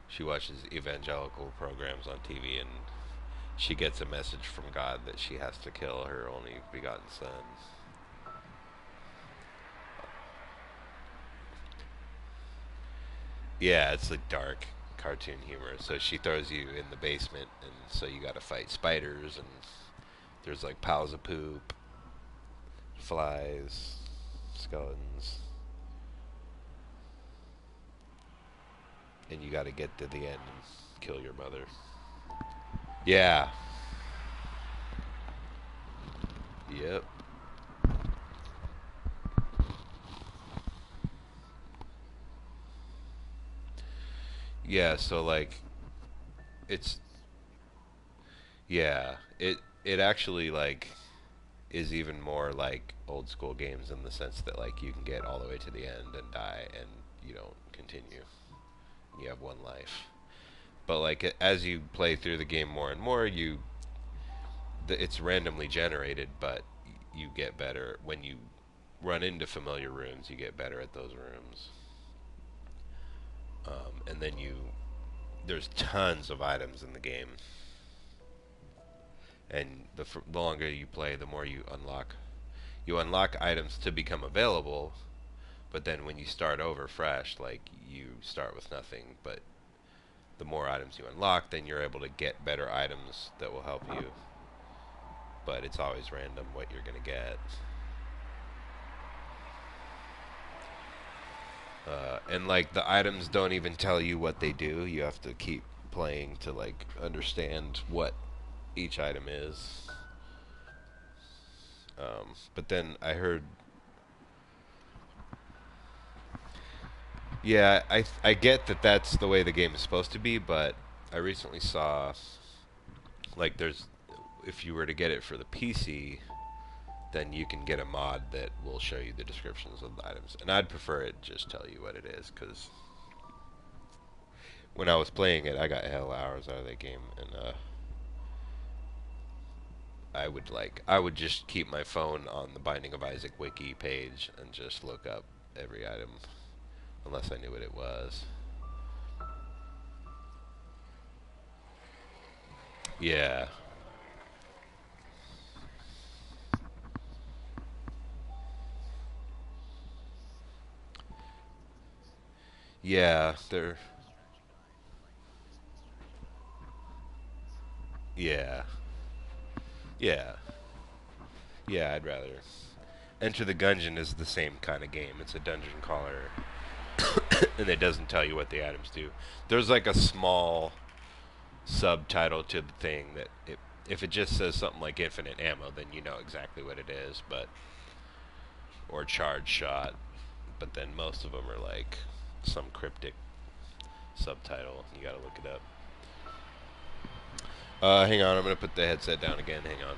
she watches evangelical programs on TV, and she gets a message from God that she has to kill her only begotten son. Yeah, it's like dark cartoon humor. So she throws you in the basement, and so you got to fight spiders, and there's like piles of poop, flies, skeletons, and you got to get to the end and kill your mother. Yeah. Yep. Yeah, so like it's yeah, it actually like is even more like old school games in the sense that like you can get all the way to the end and die and you don't continue. You have one life. But like as you play through the game more and more, it's randomly generated, but you get better when you run into familiar rooms. You get better at those rooms, and then there's tons of items in the game, and the longer you play, the more you unlock. You unlock items to become available, but then when you start over fresh, like you start with nothing. But the more items you unlock, then you're able to get better items that will help you. But it's always random what you're gonna get. And like the items don't even tell you what they do. You have to keep playing to like understand what each item is. But then I heard, yeah, I get that that's the way the game is supposed to be, but I recently saw like if you were to get it for the PC, then you can get a mod that will show you the descriptions of the items, and I'd prefer it just tell you what it is because when I was playing it, I got hell hours out of that game, and I would just keep my phone on the Binding of Isaac wiki page and just look up every item unless I knew what it was. Yeah. Yeah, yeah. Yeah. Yeah, I'd rather. Enter the Gungeon is the same kind of game. It's a dungeon crawler and it doesn't tell you what the items do. There's like a small subtitle to the thing that if it just says something like infinite ammo, then you know exactly what it is, but or charge shot. But then most of them are like some cryptic subtitle. You gotta look it up. Hang on, I'm gonna put the headset down again. Hang on.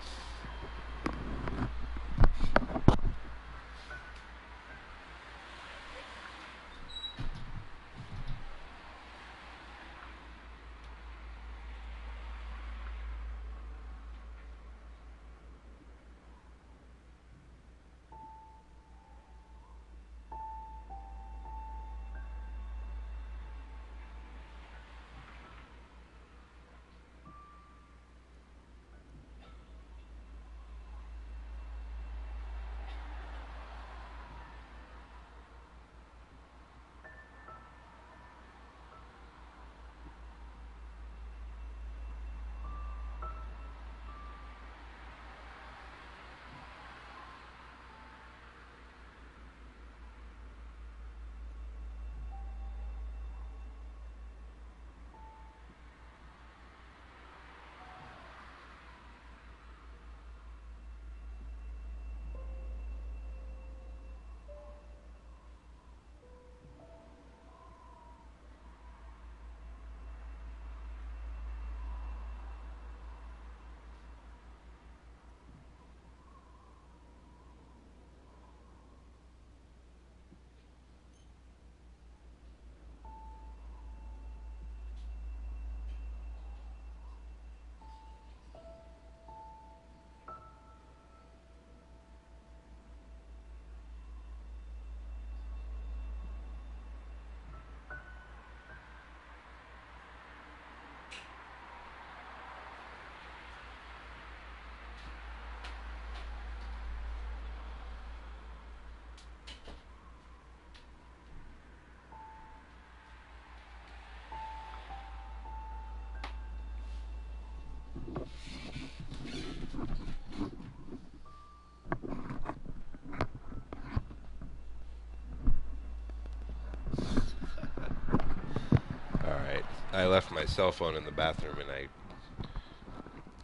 I left my cell phone in the bathroom and I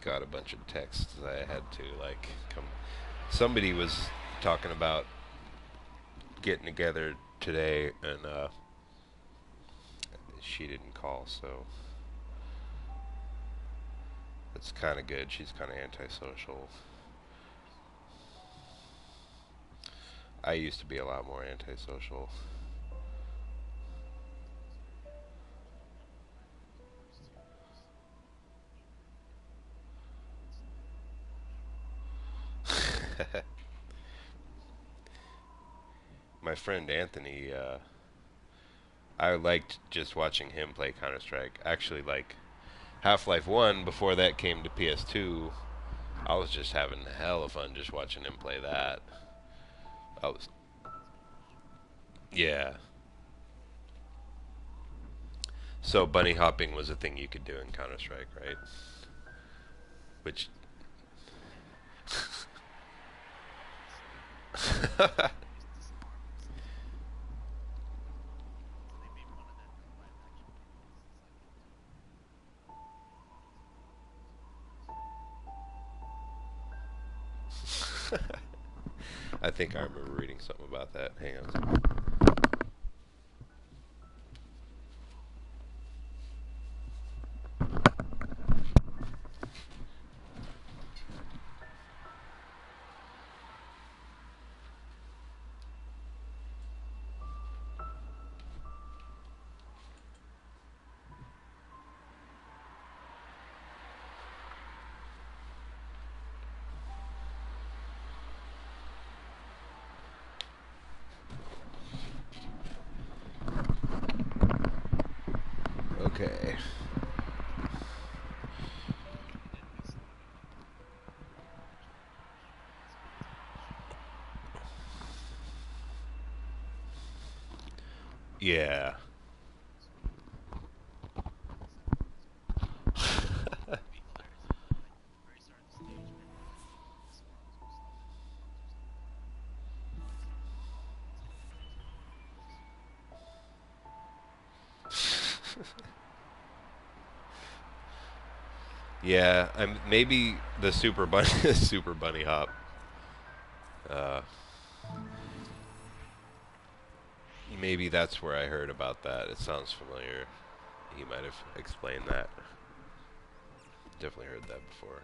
got a bunch of texts that I had to like come. Somebody was talking about getting together today, and she didn't call, so it's kind of good. She's kind of antisocial. I used to be a lot more antisocial. My friend Anthony, I liked just watching him play Counter-Strike. Actually, like Half-Life 1, before that came to PS2, I was just having hell of fun just watching him play that. I was, yeah. So bunny hopping was a thing you could do in Counter-Strike, right? Which I think I remember reading something about that. Hang on. Okay. Yeah. Yeah, maybe the super bunny, super bunny hop. Uh, Maybe that's where I heard about that. It sounds familiar. He might have explained that. Definitely heard that before.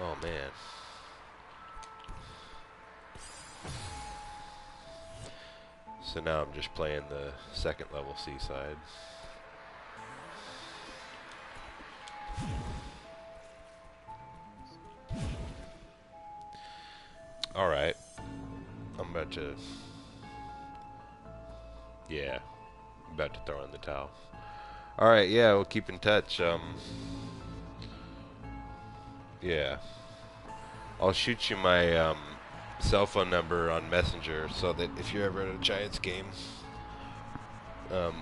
Oh man. So now I'm just playing the second level seaside. Alright. I'm about to... Yeah. I'm about to throw in the towel. Alright, yeah, we'll keep in touch. Yeah. I'll shoot you my cell phone number on Messenger so that if you're ever at a Giants game,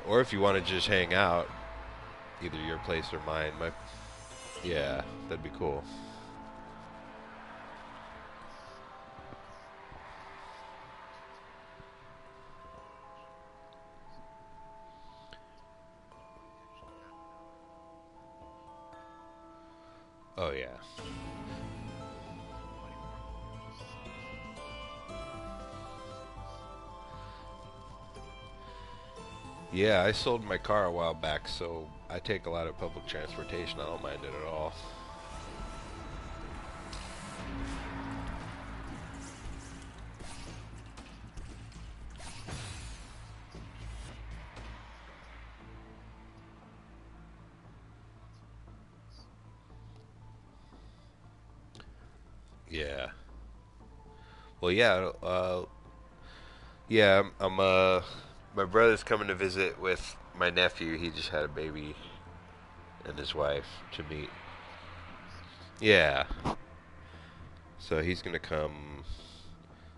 or if you want to just hang out, either your place or mine, yeah, that'd be cool. Oh yeah. Yeah, I sold my car a while back, so I take a lot of public transportation. I don't mind it at all. Yeah. Well, yeah. Yeah. My brother's coming to visit with my nephew. He just had a baby, and his wife to meet. Yeah. So he's gonna come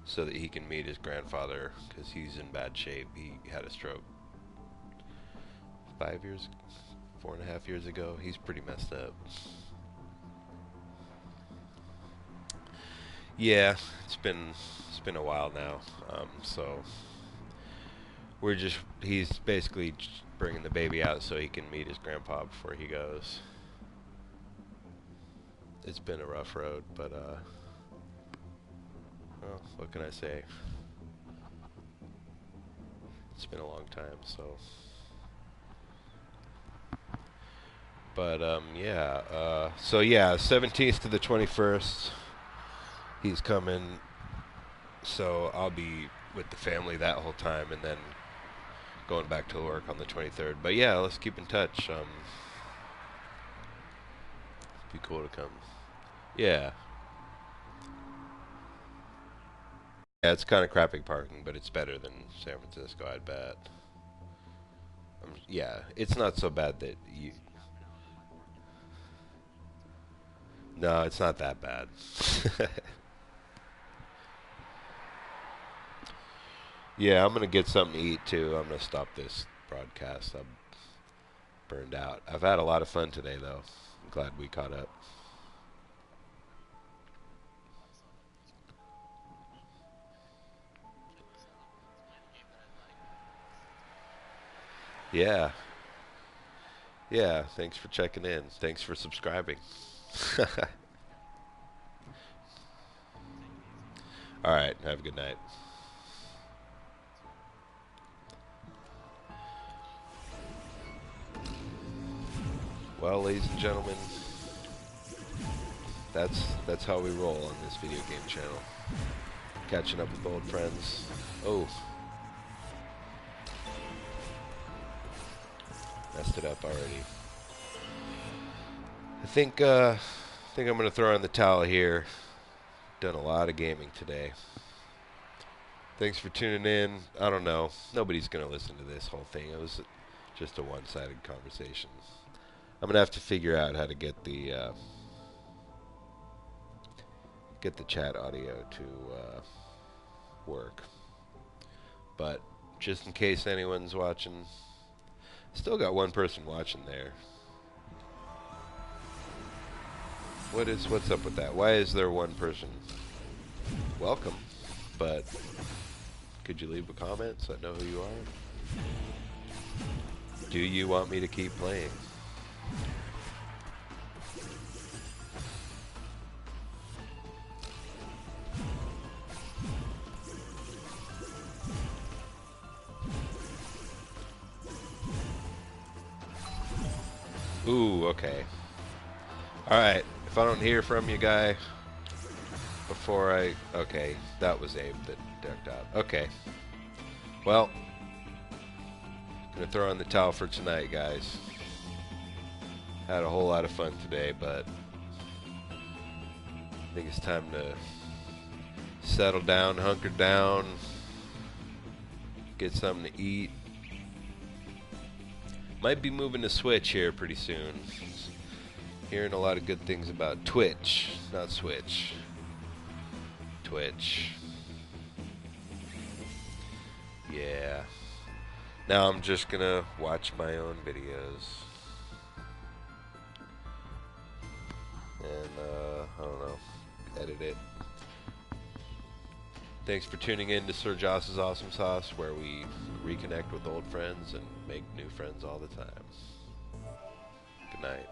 so that he can meet his grandfather because he's in bad shape. He had a stroke 5 years, 4.5 years ago. He's pretty messed up. Yeah, it's been a while now. So He's basically just bringing the baby out so he can meet his grandpa before he goes. It's been a rough road, but, well, what can I say? It's been a long time, so. But, yeah, so yeah, 17th to the 21st, he's coming, so I'll be with the family that whole time, and then going back to work on the 23rd. But yeah, let's keep in touch. It'd be cool to come. Yeah. Yeah, it's kind of crappy parking, but it's better than San Francisco, I'd bet. Yeah, it's not so bad that you... No, it's not that bad. Yeah, I'm going to get something to eat, too. I'm going to stop this broadcast. I'm burned out. I've had a lot of fun today, though. I'm glad we caught up. Yeah. Yeah, thanks for checking in. Thanks for subscribing. All right, have a good night. Well, ladies and gentlemen, that's how we roll on this video game channel. Catching up with old friends. Oh. Messed it up already. I think I'm gonna throw in the towel here. Done a lot of gaming today. Thanks for tuning in. I don't know. Nobody's gonna listen to this whole thing. It was just a one-sided conversation. I'm gonna have to figure out how to get the chat audio to work. But just in case anyone's watching, still got one person watching there. What's up with that? Why is there one person? Welcome, but could you leave a comment so I know who you are? Do you want me to keep playing? Ooh, okay. Alright, if I don't hear from you, guy, before I... Okay, that was Abe that ducked out. Okay. Well, gonna throw in the towel for tonight, guys. Had a whole lot of fun today, but I think it's time to settle down, hunker down, get something to eat. Might be moving to Switch here pretty soon. Hearing a lot of good things about Twitch, not Switch. Twitch. Yeah. Now I'm just gonna watch my own videos. And, I don't know, edit it. Thanks for tuning in to Sir Joss's Awesome Sauce, where we reconnect with old friends and make new friends all the time. Good night.